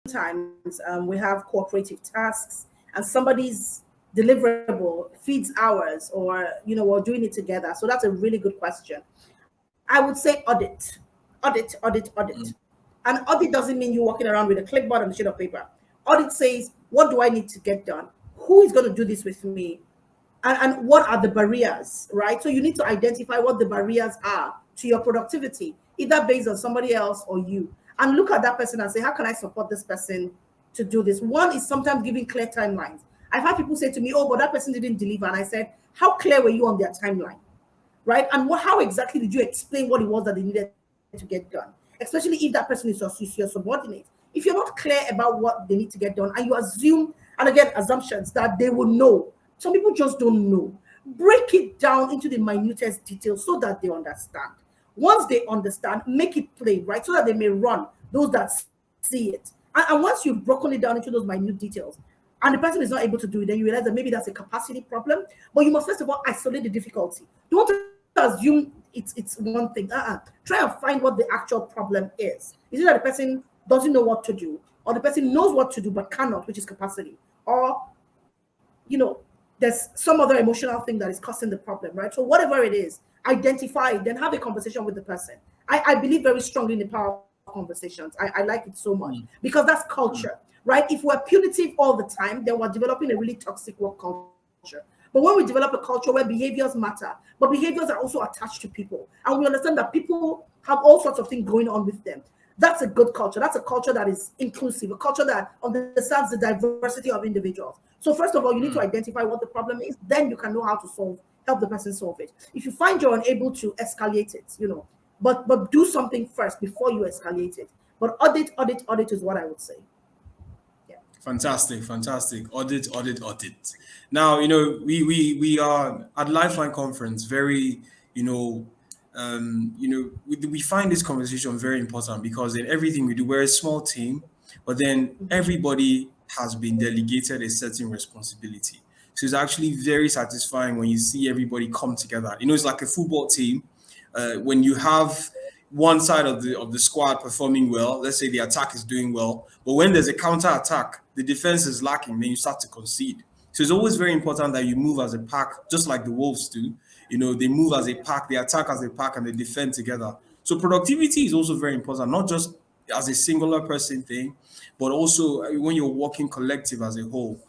sometimes we have cooperative tasks and somebody's deliverable feeds ours, or we're doing it together. So that's a really good question. I would say audit, audit. Mm, And audit doesn't mean you walking around with a clipboard and a sheet of paper. Audit says, what do I need to get done? Who is going to do this with me? And what are the barriers, right? So you need to identify what the barriers are to your productivity, either based on somebody else or you, and look at that person and say, how can I support this person to do this? One is sometimes giving clear timelines. I've had people say to me, oh, but that person didn't deliver. And I said, how clear were you on their timeline? Right? And how exactly did you explain what it was that they needed to get done? Especially if that person is your subordinate. If you're not clear about what they need to get done and you assume, and again, assumptions that they will know, some people just don't know. Break it down into the minutest details so that they understand. Once they understand, make it plain, right? So that they may run those that see it. And once you've broken it down into those minute details, and the person is not able to do it, then you realize that maybe that's a capacity problem. But you must first of all isolate the difficulty. Don't assume it's one thing. Try and find what the actual problem is. Is it that the person doesn't know what to do, or the person knows what to do but cannot, which is capacity, or there's some other emotional thing that is causing the problem, right? So whatever it is, identify it, then have a conversation with the person. I believe very strongly in the power of conversations. I like it so much mm, because that's culture, mm, right? If we're punitive all the time, then we're developing a really toxic work culture. But when we develop a culture where behaviors matter, but behaviors are also attached to people, and we understand that people have all sorts of things going on with them, that's a good culture. That's a culture that is inclusive, a culture that understands the diversity of individuals. So first of all, you need to mm. identify what the problem is, then you can know how to help the person solve it. If you find you're unable to escalate it, but do something first before you escalate it. But audit is what I would say. Yeah. Fantastic, fantastic. Audit, audit, audit. Now, we are at Lifeline Conference very, you know, we find this conversation very important because in everything we do, we're a small team, but then everybody has been delegated a certain responsibility. So it's actually very satisfying when you see everybody come together. It's like a football team. When you have one side of the squad performing well, let's say the attack is doing well, but when there's a counter attack, the defense is lacking, then you start to concede. So it's always very important that you move as a pack, just like the Wolves do. They move as a pack, they attack as a pack, and they defend together. So productivity is also very important, not just as a singular person thing, but also when you're working collective as a whole.